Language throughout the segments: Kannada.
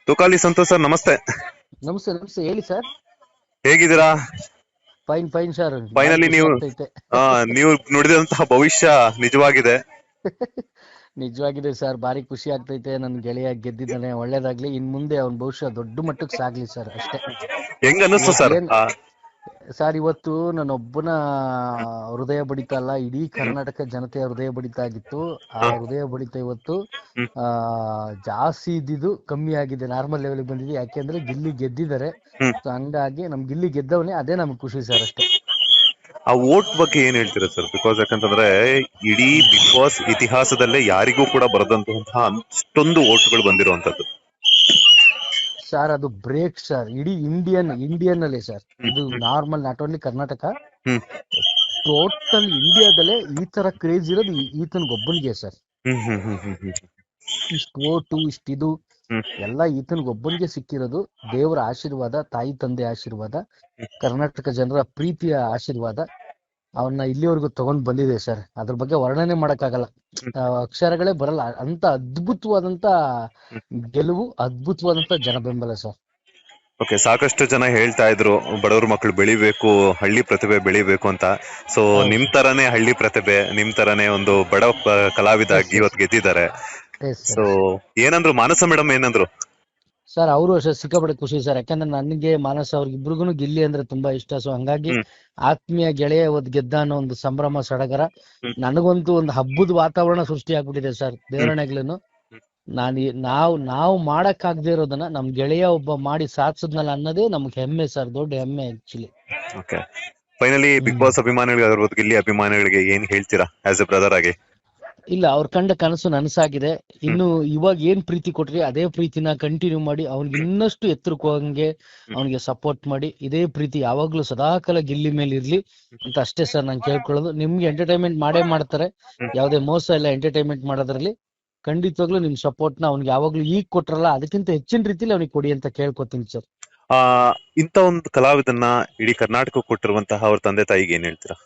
ತುಕಾಲಿ ಸಂತೋಷ್ ಸರ್, ನಮಸ್ತೆ. ನಮಸ್ತೆ ನಮಸ್ತೆ, ಹೇಳಿ ಸರ್. ಹೇಗಿದ್ದೀರಾ? ಫೈನ್ ಫೈನ್ ಸರ್, ಭಾರಿ ಫೈನಲಿ ಖುಷಿ ಆಗ್ತೈತೆ. ನೀವು ನುಡಿದಂತಹ ಭವಿಷ್ಯ ನಿಜವಾಗಿದೆ. ನಿಜವಾಗಿದೆ ಸರ್, ಭಾರಿ ಖುಷಿ ಆಗ್ತೈತೆ. ನನ್ ಗೆಳೆಯ ಗೆದ್ದಿದ್ದಾನೆ, ಒಳ್ಳೇದಾಗ್ಲಿ. ಇನ್ ಮುಂದೆ ಅವ್ನ ಭವಿಷ್ಯ ದೊಡ್ಡ ಮಟ್ಟಕ್ಕೆ ಸಾಗ್ಲಿ ಸರ್, ಅಷ್ಟೇ. ಹೆಂಗ್ ಅನ್ನಿಸ್ತು ಸರ್? ಇವತ್ತೇನ್ ಸರ್, ಇವತ್ತು ನನ್ನೊಬ್ಬನ ಹೃದಯ ಬಡಿತ ಅಲ್ಲ, ಇಡೀ ಕರ್ನಾಟಕ ಜನತೆಯ ಹೃದಯ ಬಡಿತ ಆಗಿತ್ತು. ಆ ಹೃದಯ ಬಡಿತ ಇವತ್ತು ಜಾಸ್ತಿ ಇದ್ದಿದ್ದು ಕಮ್ಮಿ ಆಗಿದೆ, ನಾರ್ಮಲ್ ಲೆವೆಲ್ ಬಂದಿದೆ. ಯಾಕೆಂದ್ರೆ ಗಿಲ್ಲಿ ಗೆದ್ದಿದ್ದಾರೆ. ಸೊ ಹಂಗಾಗಿ ನಮ್ ಗಿಲ್ಲಿ ಗೆದ್ದವನೇ, ಅದೇ ನಮ್ಗೆ ಖುಷಿ ಸರ್, ಅಷ್ಟೇ. ಆ ವೋಟ್ ಬಗ್ಗೆ ಏನ್ ಹೇಳ್ತೀರಾ ಸರ್? ಬಿಕಾಸ್ ಯಾಕಂತಂದ್ರೆ ಇಡೀ ಬಿಗ್ ಬಾಸ್ ಇತಿಹಾಸದಲ್ಲೇ ಯಾರಿಗೂ ಕೂಡ ಬರದಂತಹ ಅಷ್ಟೊಂದು ವೋಟ್ಗಳು ಬಂದಿರುವಂತದ್ದು. ಸರ್ ಅದು ಬ್ರೇಕ್ ಸರ್, ಇಡೀ ಇಂಡಿಯನ್ ಅಲ್ಲೇ ಸರ್. ಇದು normal, not only Karnataka, total ಇಂಡಿಯಾದಲ್ಲೇ ಈ ತರ ಕ್ರೇಜ್ ಇರೋದು ಈತನ್ಗೊಬ್ಬನಿಗೆ ಸರ್. ಇಷ್ಟು ಓಟು, ಇಷ್ಟಿದು ಎಲ್ಲ ಈತನ್ಗೊಬ್ಬನಿಗೆ ಸಿಕ್ಕಿರೋದು. ದೇವರ ಆಶೀರ್ವಾದ, ತಾಯಿ ತಂದೆ ಆಶೀರ್ವಾದ, ಕರ್ನಾಟಕ ಜನರ ಪ್ರೀತಿಯ ಆಶೀರ್ವಾದ ಅವನ್ನ ಇಲ್ಲಿವರೆಗೂ ತಗೊಂಡ್ ಬಂದಿದೆ ಸರ್. ಅದ್ರ ಬಗ್ಗೆ ವರ್ಣನೆ ಮಾಡಕ್ಕಾಗಲ್ಲ, ಅಕ್ಷರಗಳೇ ಬರಲ್ಲ. ಅಂತ ಅದ್ಭುತವಾದಂತ ಗೆಲುವು, ಅದ್ಭುತವಾದಂತ ಜನ ಬೆಂಬಲ ಸರ್. ಓಕೆ, ಸಾಕಷ್ಟು ಜನ ಹೇಳ್ತಾ ಇದ್ರು ಬಡವ್ರ ಮಕ್ಕಳು ಬೆಳಿಬೇಕು, ಹಳ್ಳಿ ಪ್ರತಿಭೆ ಬೆಳಿಬೇಕು ಅಂತ. ಸೊ ನಿಮ್ ತರನೇ ಹಳ್ಳಿ ಪ್ರತಿಭೆ, ನಿಮ್ ತರನೇ ಒಂದು ಬಡ ಕಲಾವಿದ ಆಗಿ ಇವತ್ತು ಗೆದ್ದಿದ್ದಾರೆ. ಸೊ ಏನಂದ್ರು ಮಾನಸ ಮೇಡಮ್, ಏನಂದ್ರು ಸರ್? ಅವರು ಅಷ್ಟೇ ಸಿಕ್ಕಾಪಟ್ಟೆ ಖುಷಿ ಸರ್. ಯಾಕಂದ್ರೆ ನನಗೆ ಮಾನಸ ಅವ್ರಿಗಿಬ್ರಿಗೂ ಗಿಲ್ಲಿ ಅಂದ್ರೆ ತುಂಬಾ ಇಷ್ಟ. ಸೊ ಹಂಗಾಗಿ ಆತ್ಮೀಯ ಗೆಳೆಯ ಇವತ್ತು ಗೆದ್ದ ಅನ್ನೋ ಒಂದು ಸಂಭ್ರಮ ಸಡಗರ. ನನಗಂತೂ ಒಂದು ಹಬ್ಬದ ವಾತಾವರಣ ಸೃಷ್ಟಿ ಆಗ್ಬಿಟ್ಟಿದೆ ಸರ್. ದೇವರಣೆಗ್ಲೇನು ನಾವು ಮಾಡಕ್ಕಾಗದೇ ಇರೋದನ್ನ ನಮ್ ಗೆಳೆಯ ಒಬ್ಬ ಮಾಡಿ ಸಾಧಿಸಿದ್ನಲ್ಲ ಅನ್ನೋದೇ ನಮ್ಗೆ ಹೆಮ್ಮೆ ಸರ್, ದೊಡ್ಡ ಹೆಮ್ಮೆ actually. Okay, finally big boss ಅಭಿಮಾನಿಗಳಿಗೆ ಆಗಿರ್ಬೋದು, ಗಿಲ್ಲಿ ಅಭಿಮಾನಿಗಳಿಗೆ ಏನ್ ಹೇಳ್ತೀರಾ ಆಸ್ ಎ ಬ್ರದರ್ ಆಗಿ? ಇಲ್ಲ, ಅವ್ರ ಕಂಡ ಕನಸು ನನಸಾಗಿದೆ. ಇನ್ನು ಇವಾಗ ಏನ್ ಪ್ರೀತಿ ಕೊಟ್ರಿ ಅದೇ ಪ್ರೀತಿನ ಕಂಟಿನ್ಯೂ ಮಾಡಿ, ಅವ್ನಿಗೆ ಇನ್ನಷ್ಟು ಎತ್ತರಕ್ಕೆ ಹೋಗಂಗೆ ಅವ್ನಿಗೆ ಸಪೋರ್ಟ್ ಮಾಡಿ. ಇದೇ ಪ್ರೀತಿ ಯಾವಾಗ್ಲೂ ಸದಾಕಾಲ ಗಿಲ್ಲಿ ಮೇಲೆ ಇರ್ಲಿ ಅಂತ ಅಷ್ಟೇ ಸರ್ ನಾನು ಕೇಳ್ಕೊಳ್ಳೋದು. ನಿಮ್ಗೆ ಎಂಟರ್ಟೈನ್ಮೆಂಟ್ ಮಾಡೇ ಮಾಡ್ತಾರೆ, ಯಾವುದೇ ಮೋಸ ಇಲ್ಲ ಎಂಟರ್ಟೈನ್ಮೆಂಟ್ ಮಾಡೋದ್ರಲ್ಲಿ. ಖಂಡಿತವಾಗ್ಲೂ ನಿಮ್ ಸಪೋರ್ಟ್ ನ ಅವ್ನಿಗೆ ಯಾವಾಗ್ಲೂ ಈಗ ಕೊಟ್ರಲ್ಲ ಅದಕ್ಕಿಂತ ಹೆಚ್ಚಿನ ರೀತಿಲಿ ಅವ್ನಿಗೆ ಕೊಡಿ ಅಂತ ಕೇಳ್ಕೊತೀನಿ ಸರ್. ಇಂತ ಒಂದು ಕಲಾವಿದನ್ನ ಇಡೀ ಕರ್ನಾಟಕ ಕೊಟ್ಟಿರುವಂತಹ ಅವ್ರ ತಂದೆ ತಾಯಿಗೆ ಏನ್ ಹೇಳ್ತೀರಾ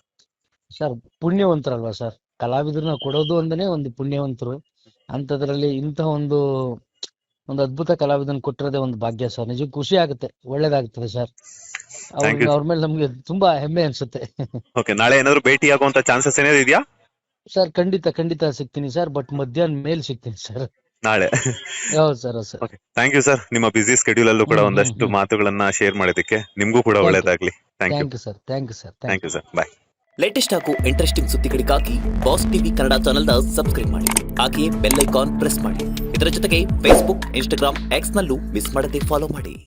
ಸರ್? ಪುಣ್ಯವಂತರಲ್ವಾ ಸರ್, ಕಲಾವಿದ್ರನ್ನ ಕೊಡೋದು ಅಂದನೇ ಒಂದು ಪುಣ್ಯವಂತರು. ಅಂತದ್ರಲ್ಲಿ ಇಂತ ಒಂದು ಅದ್ಭುತ ಕಲಾವಿದನ್ ಕೊಟ್ಟಿರೋದೇ ಒಂದು ಭಾಗ್ಯ ಸರ್. ನಿಜ ಖುಷಿ ಆಗುತ್ತೆ, ಒಳ್ಳೇದಾಗ್ತದೆ ಸರ್. ಅವ್ರ ಮೇಲೆ ನಮ್ಗೆ ತುಂಬಾ ಹೆಮ್ಮೆ ಅನ್ಸುತ್ತೆ. ಓಕೆ, ನಾಳೆ ಏನಾದ್ರು ಭೇಟಿ ಆಗುವಂತ ಚಾನ್ಸಸ್ ಏನಾದ್ರು ಇದೆಯಾ ಸರ್? ಖಂಡಿತ ಸಿಗ್ತೀನಿ ಸರ್, ಬಟ್ ಮಧ್ಯಾಹ್ನ ಮೇಲೆ ಸಿಗ್ತೀನಿ ಸರ್ ನಾಳೆ. ಹೌದು ಸರ್, ಹೌದು ಸರ್. ಥ್ಯಾಂಕ್ ಯು ಸರ್, ನಿಮ್ಮ ಬಿಸಿ ಸ್ಕೆಡ್ಯೂಲ್ ಅಲ್ಲೂ ಕೂಡ ಒಂದಷ್ಟು ಮಾತುಗಳನ್ನ ಶೇರ್ ಮಾಡೋದಕ್ಕೆ. ನಿಮ್ಗೂ ಕೂಡ ಒಳ್ಳೇದಾಗ್ಲಿ. Thank you sir. Thank you sir. Bye. Latest ಹಾಗೂ ಇಂಟ್ರೆಸ್ಟಿಂಗ್ ಸುದ್ದಿಗಳಿಗಾಗಿ ಬಾಸ್ ಟಿವಿ ಕನ್ನಡ ಚಾನೆಲ್ನ ಸಬ್ಸ್ಕ್ರೈಬ್ ಮಾಡಿ. ಹಾಗೆಯೇ ಬೆಲ್ ಐಕಾನ್ ಪ್ರೆಸ್ ಮಾಡಿ. ಇದರ ಜೊತೆಗೆ ಫೇಸ್ಬುಕ್, ಇನ್ಸ್ಟಾಗ್ರಾಮ್, ಎಕ್ಸ್ ನಲ್ಲೂ ಮಿಸ್ ಮಾಡದೆ ಫಾಲೋ ಮಾಡಿ.